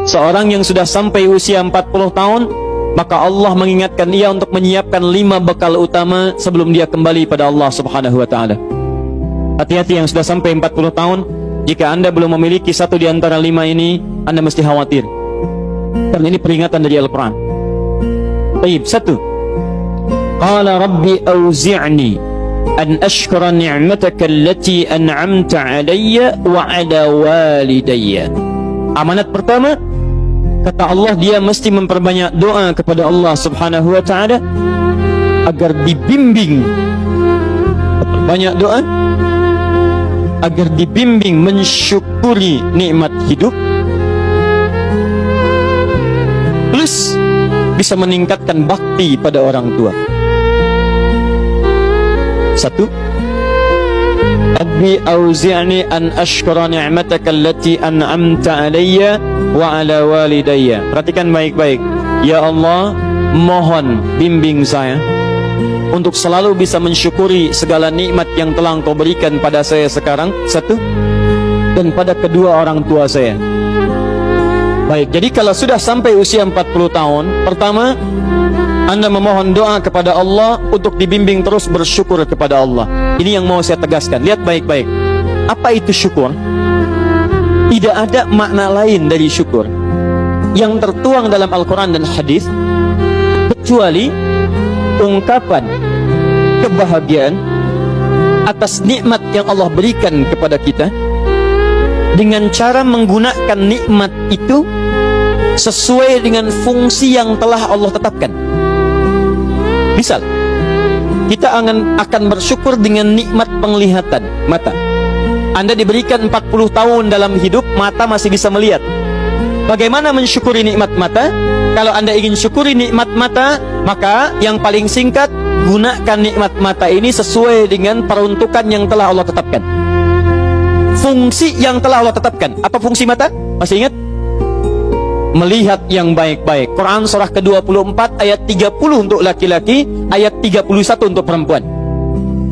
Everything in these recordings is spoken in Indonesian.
Seorang yang sudah sampai usia 40 tahun, maka Allah mengingatkan ia untuk menyiapkan 5 bekal utama sebelum dia kembali pada Allah Subhanahu wa ta'ala. Hati-hati yang sudah sampai 40 tahun, jika Anda belum memiliki satu di antara 5 ini, Anda mesti khawatir. Karena ini peringatan dari Al-Quran. Baik, 1. Qala rabbi auzi'ni an ashkura ni'mataka allati an'amta alayya wa ala walidayya. Amanat pertama, kata Allah, dia mesti memperbanyak doa kepada Allah Subhanahu wa ta'ala agar dibimbing. Banyak doa agar dibimbing mensyukuri nikmat hidup, plus bisa meningkatkan bakti pada orang tua. 1. Rabbi auzi'ni an ashkura ni'mataka allati an'amta alayya wa ala walidayya. Perhatikan baik-baik. Ya Allah, mohon bimbing saya untuk selalu bisa mensyukuri segala nikmat yang telah Engkau berikan pada saya sekarang, 1, dan pada kedua orang tua saya. Baik, jadi kalau sudah sampai usia 40 tahun, pertama, Anda memohon doa kepada Allah untuk dibimbing terus bersyukur kepada Allah. Ini yang mau saya tegaskan. Lihat baik-baik. Apa itu syukur? Tidak ada makna lain dari syukur yang tertuang dalam Al-Quran dan hadis kecuali ungkapan kebahagiaan atas nikmat yang Allah berikan kepada kita dengan cara menggunakan nikmat itu sesuai dengan fungsi yang telah Allah tetapkan. Misal, kita akan bersyukur dengan nikmat penglihatan mata. Anda diberikan 40 tahun dalam hidup, mata masih bisa melihat. Bagaimana mensyukuri nikmat mata? Kalau Anda ingin syukuri nikmat mata, maka yang paling singkat, gunakan nikmat mata ini sesuai dengan peruntukan yang telah Allah tetapkan. Fungsi yang telah Allah tetapkan. Apa fungsi mata? Masih ingat? Melihat yang baik-baik. Quran surah ke-24 ayat 30 untuk laki-laki, ayat 31 untuk perempuan.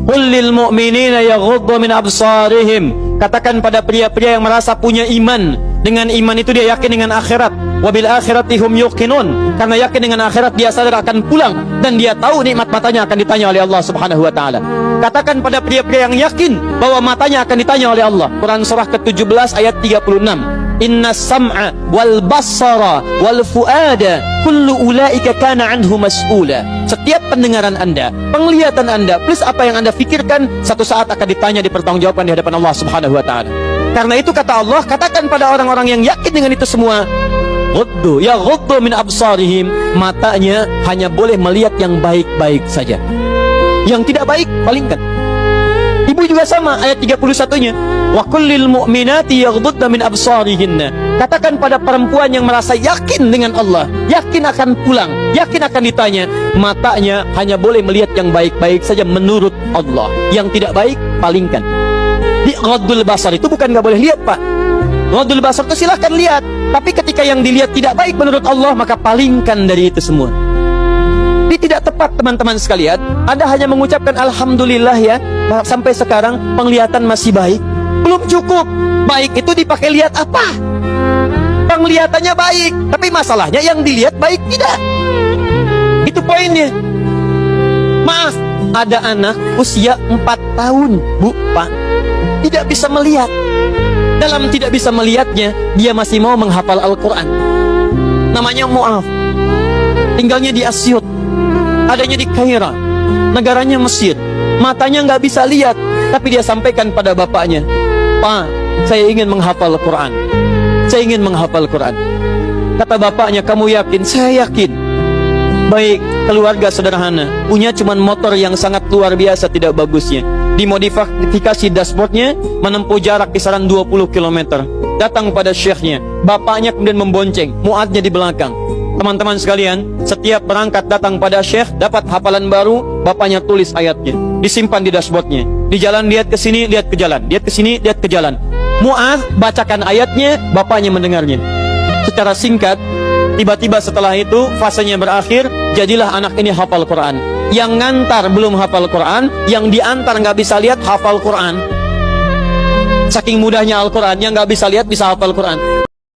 Qul lil mu'minina yaghuddu min absarihim. Katakan pada pria-pria yang merasa punya iman. Dengan iman itu dia yakin dengan akhirat. Wabil akhirati hum yuqinun. Karena yakin dengan akhirat dia sadar akan pulang dan dia tahu nikmat matanya akan ditanya oleh Allah Subhanahu wa taala. Katakan pada pria-pria yang yakin bahwa matanya akan ditanya oleh Allah. Quran surah ke-17 ayat 36. Inna sam'a wal basara wal fuada kullu ulaika kana anhu mas'ula. Setiap pendengaran Anda, penglihatan Anda, plus apa yang Anda fikirkan, satu saat akan ditanya, dipertanggungjawabkan di hadapan Allah Subhanahu wa taala. Karena itu kata Allah, katakan pada orang-orang yang yakin dengan itu semua, ghuddu min absarihim, matanya hanya boleh melihat yang baik-baik saja. Yang tidak baik, palingkan. Ibu juga sama, ayat 31-nya. Wa kullil mu'minati yaghdudna min absarihinna. Katakan pada perempuan yang merasa yakin dengan Allah, yakin akan pulang, yakin akan ditanya, matanya hanya boleh melihat yang baik-baik saja menurut Allah. Yang tidak baik, palingkan. Di ghaddul basar itu bukan nggak boleh lihat, Pak. Ghaddul basar itu silahkan lihat, tapi ketika yang dilihat tidak baik menurut Allah, maka palingkan dari itu semua. Ini tidak tepat, teman-teman sekalian. Anda hanya mengucapkan alhamdulillah ya, sampai sekarang penglihatan masih baik. Belum cukup. Baik itu dipakai lihat apa? Penglihatannya baik, tapi masalahnya yang dilihat baik tidak. Itu poinnya. Maaf, ada anak usia 4 tahun, Bu, Pak, tidak bisa melihat. Dalam tidak bisa melihatnya, dia masih mau menghafal Al-Quran. Namanya Mu'af. Tinggalnya di Asyut, adanya di Kaira, negaranya Mesir. Matanya nggak bisa lihat, tapi dia sampaikan pada bapaknya, Pak, saya ingin menghafal Quran. Saya ingin menghafal Quran. Kata bapaknya, kamu yakin? Saya yakin. Baik, keluarga sederhana, punya cuman motor yang sangat luar biasa tidak bagusnya. Dimodifikasi dashboardnya, menempuh jarak kisaran 20 km. Datang pada syekhnya, bapaknya kemudian membonceng, muadnya di belakang. Teman-teman sekalian, setiap berangkat datang pada syekh, dapat hafalan baru, bapaknya tulis ayatnya, disimpan di dashboardnya. Di jalan lihat ke sini, lihat ke jalan, lihat ke sini, lihat ke jalan. Mu'adz bacakan ayatnya, bapaknya mendengarnya. Secara singkat, tiba-tiba setelah itu fasenya berakhir, jadilah anak ini hafal Quran. Yang ngantar belum hafal Quran, yang diantar nggak bisa lihat hafal Quran. Saking mudahnya Al-Quran, yang nggak bisa lihat bisa hafal Quran.